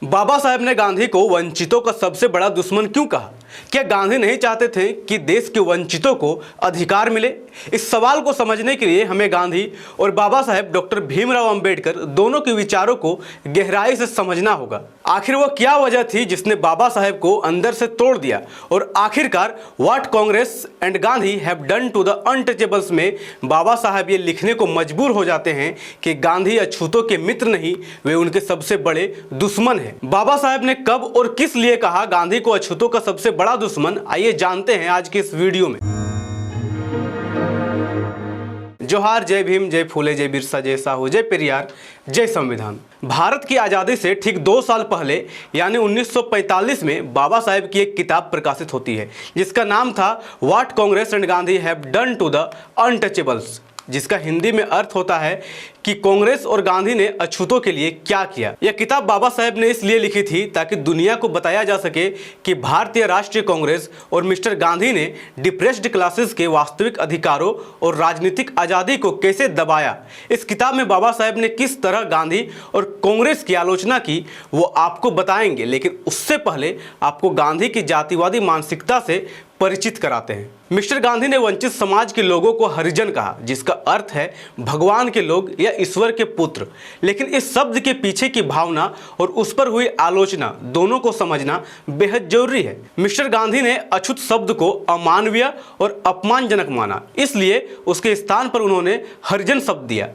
बाबा साहेब ने गांधी को वंचितों का सबसे बड़ा दुश्मन क्यों कहा? क्या गांधी नहीं चाहते थे कि देश के वंचितों को अधिकार मिले? इस सवाल को समझने के लिए हमें गांधी और बाबा साहेब डॉक्टर भीमराव अंबेडकर दोनों के विचारों को गहराई से समझना होगा। आखिर वह क्या वजह थी जिसने बाबा साहेब को अंदर से तोड़ दिया, और आखिरकार what Congress and Gandhi have done to the untouchables में बाबा साहेब ये लिखने को मजबूर हो जाते हैं कि गांधी अछूतों के मित्र नहीं, वे उनके सबसे बड़े दुश्मन हैं। बाबा साहेब ने कब और किस लिए कहा गांधी को अछूतों का सबसे बड़ा दुश्मन? आइए जानते हैं आज के इस वीडियो में। जोहार, जय भीम, जय फूले, जय बिरसा, जय साहू, जय पेरियार, जय संविधान। भारत की आज़ादी से ठीक 2 साल पहले यानी 1945 में बाबा साहेब की एक किताब प्रकाशित होती है जिसका नाम था what Congress and Gandhi have done to the untouchables, जिसका हिंदी में अर्थ होता है कि कांग्रेस और गांधी ने अछूतों के लिए क्या किया। यह किताब बाबा साहेब ने इसलिए लिखी थी ताकि दुनिया को बताया जा सके कि भारतीय राष्ट्रीय कांग्रेस और मिस्टर गांधी ने डिप्रेस्ड क्लासेस के वास्तविक अधिकारों और राजनीतिक आज़ादी को कैसे दबाया। इस किताब में बाबा साहेब ने किस तरह गांधी और कांग्रेस की आलोचना की वो आपको बताएंगे, लेकिन उससे पहले आपको गांधी की जातिवादी मानसिकता से परिचित कराते हैं। मिस्टर गांधी ने वंचित समाज के लोगों को हरिजन कहा, जिसका अर्थ है भगवान के लोग या ईश्वर के पुत्र। लेकिन इस शब्द के पीछे की भावना और उस पर हुई आलोचना दोनों को समझना बेहद जरूरी है। मिस्टर गांधी ने अछूत शब्द को अमानवीय और अपमानजनक माना, इसलिए उसके स्थान पर उन्होंने हरिजन शब्द दिया।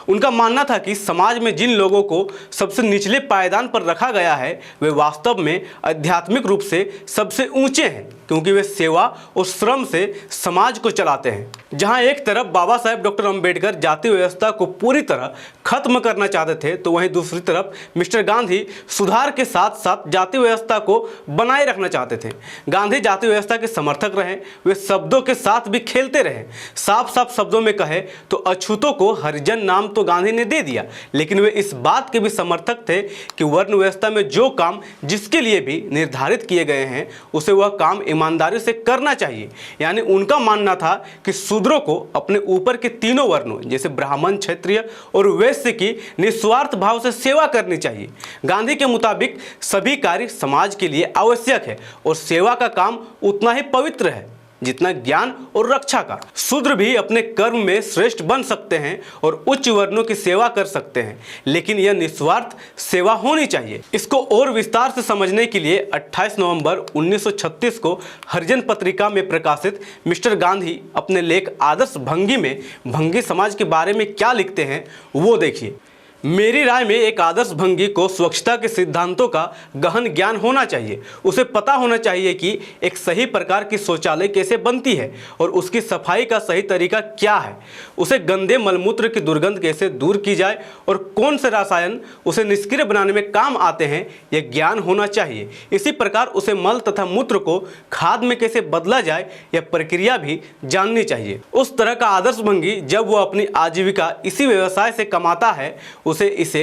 उनका मानना था कि समाज में जिन लोगों को सबसे निचले पायदान पर रखा गया है वे वास्तव में आध्यात्मिक रूप से सबसे ऊंचे हैं, क्योंकि वे सेवा और श्रम से समाज को चलाते हैं। जहां एक तरफ बाबा साहेब डॉक्टर अंबेडकर जाति व्यवस्था को पूरी तरह खत्म करना चाहते थे, तो वहीं दूसरी तरफ मिस्टर गांधी सुधार के साथ साथ जाति व्यवस्था को बनाए रखना चाहते थे। गांधी जाति व्यवस्था के समर्थक रहे, वे शब्दों के साथ भी खेलते रहे। साफ साफ शब्दों में कहे तो अछूतों को हरिजन नाम तो गांधी ने दे दिया, लेकिन वे इस बात के भी समर्थक थे कि वर्ण व्यवस्था में जो काम जिसके लिए भी निर्धारित किए गए हैं उसे वह काम ईमानदारी से करना चाहिए। यानी उनका मानना था कि शूद्रों को अपने ऊपर के तीनों वर्णों जैसे ब्राह्मण, क्षत्रिय और वैश्य की निस्वार्थ भाव से सेवा करनी चाहिए। गांधी के मुताबिक सभी कार्य समाज के लिए आवश्यक है और सेवा का काम उतना ही पवित्र है जितना ज्ञान और रक्षा का। शूद्र भी अपने कर्म में श्रेष्ठ बन सकते हैं और उच्च वर्णों की सेवा कर सकते हैं, लेकिन यह निस्वार्थ सेवा होनी चाहिए। इसको और विस्तार से समझने के लिए 28 नवंबर 1936 को हरिजन पत्रिका में प्रकाशित मिस्टर गांधी अपने लेख आदर्श भंगी में भंगी समाज के बारे में क्या लिखते हैं वो देखिए। मेरी राय में एक आदर्श भंगी को स्वच्छता के सिद्धांतों का गहन ज्ञान होना चाहिए। उसे पता होना चाहिए कि एक सही प्रकार की शौचालय कैसे बनती है और उसकी सफाई का सही तरीका क्या है। उसे गंदे मलमूत्र की दुर्गंध कैसे दूर की जाए और कौन से रसायन उसे निष्क्रिय बनाने में काम आते हैं, यह ज्ञान होना चाहिए। इसी प्रकार उसे मल तथा मूत्र को खाद में कैसे बदला जाए, यह प्रक्रिया भी जाननी चाहिए। उस तरह का आदर्श भंगी जब वह अपनी आजीविका इसी व्यवसाय से कमाता है, उसे इसे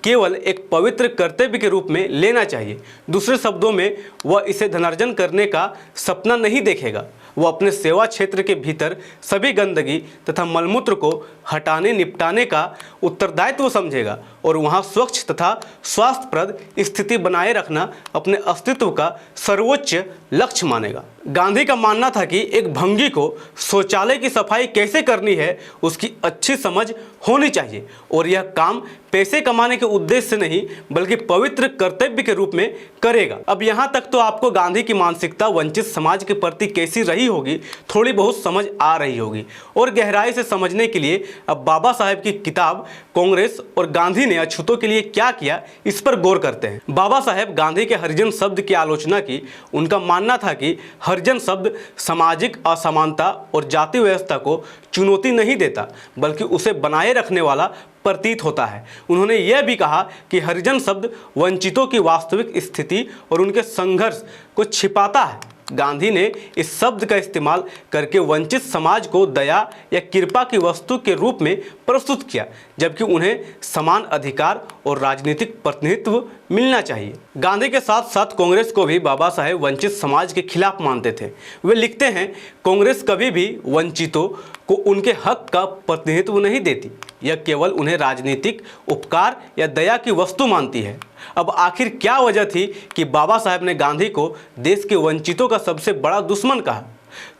केवल एक पवित्र कर्तव्य के रूप में लेना चाहिए। दूसरे शब्दों में वह इसे धनार्जन करने का सपना नहीं देखेगा। वह अपने सेवा क्षेत्र के भीतर सभी गंदगी तथा मलमूत्र को हटाने निपटाने का उत्तरदायित्व समझेगा और वहां स्वच्छ तथा स्वास्थ्यप्रद स्थिति बनाए रखना अपने अस्तित्व का सर्वोच्च लक्ष्य मानेगा। गांधी का मानना था कि एक भंगी को शौचालय की सफाई कैसे करनी है उसकी अच्छी समझ होनी चाहिए और यह काम पैसे कमाने के उद्देश्य से नहीं बल्कि पवित्र कर्तव्य के रूप में करेगा। अब यहाँ तक तो आपको गांधी की मानसिकता वंचित समाज के प्रति कैसी रही होगी थोड़ी बहुत समझ आ रही होगी, और गहराई से समझने के लिए अब बाबा साहेब की किताब कांग्रेस और गांधी ने अछूतों के लिए क्या किया इस पर गौर करते हैं। बाबा साहेब गांधी के हरिजन शब्द की आलोचना की। उनका मानना था कि हरिजन शब्द सामाजिक असमानता और जाति व्यवस्था को चुनौती नहीं देता बल्कि उसे बनाए रखने वाला प्रतीत होता है। उन्होंने यह भी कहा कि हरिजन शब्द वंचितों की वास्तविक स्थिति और उनके संघर्ष को छिपाता है। गांधी ने इस शब्द का इस्तेमाल करके वंचित समाज को दया या कृपा की वस्तु के रूप में प्रस्तुत किया, जबकि उन्हें समान अधिकार और राजनीतिक प्रतिनिधित्व मिलना चाहिए। गांधी के साथ साथ कांग्रेस को भी बाबा साहेब वंचित समाज के खिलाफ मानते थे। वे लिखते हैं, कांग्रेस कभी भी वंचितों को उनके हक का प्रतिनिधित्व नहीं देती। यह केवल उन्हें राजनीतिक उपकार या दया की वस्तु मानती है। अब आखिर क्या वजह थी कि बाबा साहेब ने गांधी को देश के वंचितों का सबसे बड़ा दुश्मन कहा?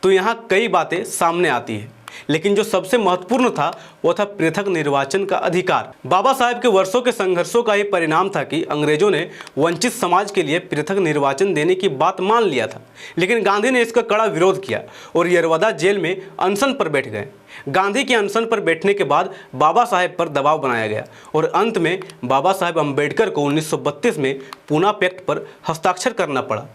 तो यहाँ कई बातें सामने आती है, लेकिन जो सबसे महत्वपूर्ण था वो था पृथक निर्वाचन का अधिकार। बाबा साहेब के वर्षों के संघर्षों का ये परिणाम था कि अंग्रेजों ने वंचित समाज के लिए पृथक निर्वाचन देने की बात मान लिया था, लेकिन गांधी ने इसका कड़ा विरोध किया और यरवदा जेल में अनशन पर बैठ गए। गांधी के अनशन पर बैठने के बाद बाबा साहेब पर दबाव बनाया गया और अंत में बाबा साहेब अम्बेडकर को 1932 में पूना पैक्ट पर हस्ताक्षर करना पड़ा।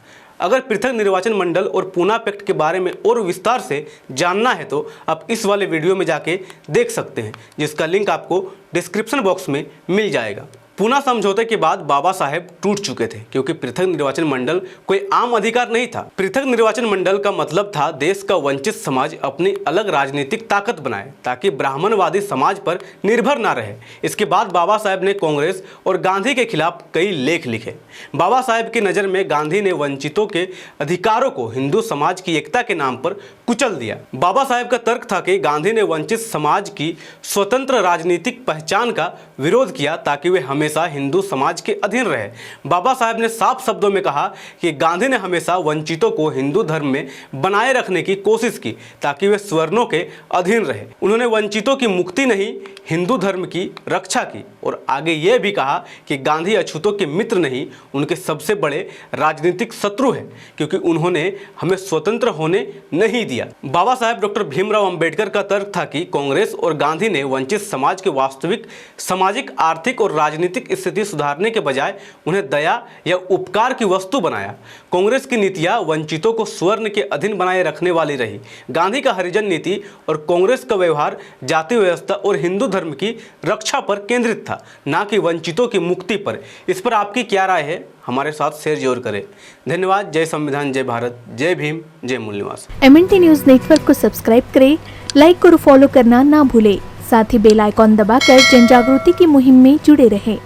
अगर पृथक निर्वाचन मंडल और पूना पैक्ट के बारे में और विस्तार से जानना है तो आप इस वाले वीडियो में जाके देख सकते हैं, जिसका लिंक आपको डिस्क्रिप्शन बॉक्स में मिल जाएगा। पूना समझौते के बाद बाबा साहेब टूट चुके थे, क्योंकि पृथक निर्वाचन मंडल कोई आम अधिकार नहीं था। पृथक निर्वाचन मंडल का मतलब था देश का वंचित समाज अपनी अलग राजनीतिक ताकत बनाए ताकि ब्राह्मणवादी समाज पर निर्भर ना रहे। इसके बाद बाबा साहेब ने कांग्रेस और गांधी के खिलाफ कई लेख लिखे। बाबा साहेब की नज़र में गांधी ने वंचितों के अधिकारों को हिंदू समाज की एकता के नाम पर कुचल दिया। बाबा साहेब का तर्क था कि गांधी ने वंचित समाज की स्वतंत्र राजनीतिक पहचान का विरोध किया ताकि वे हमेशा हिंदू समाज के अधीन रहे। बाबा साहेब ने साफ शब्दों में कहा कि गांधी ने हमेशा वंचितों को हिंदू धर्म में बनाए रखने की कोशिश की ताकि वे स्वर्णों के अधीन रहे। उन्होंने वंचितों की मुक्ति नहीं, हिंदू धर्म की रक्षा की और आगे यह भी कहा कि गांधी अछूतों के मित्र नहीं, उनके सबसे बड़े राजनीतिक शत्रु हैं, क्योंकि उन्होंने हमें स्वतंत्र होने नहीं दिया। बाबा साहेब डॉक्टर भीमराव अंबेडकर का तर्क था कि कांग्रेस और गांधी ने वंचित समाज के वास्तविक सामाजिक, आर्थिक और राजनीतिक स्थिति सुधारने के बजाय उन्हें दया या उपकार की वस्तु बनाया। कांग्रेस की नीतियां वंचितों को स्वर्ण के अधीन बनाए रखने वाली रही। गांधी का हरिजन नीति और कांग्रेस का व्यवहार जाति व्यवस्था और हिंदू धर्म की रक्षा पर केंद्रित था, ना कि वंचितों की मुक्ति पर। इस पर आपकी क्या राय है? हमारे साथ शेयर जरूर करें। धन्यवाद। जय संविधान, जय भारत, जय भीम, जय मूल निवास। MNT न्यूज नेटवर्क को सब्सक्राइब करें, लाइक और फॉलो करना ना भूलें। साथ ही बेल आइकॉन दबाकर जन जागृति की मुहिम में जुड़े रहें।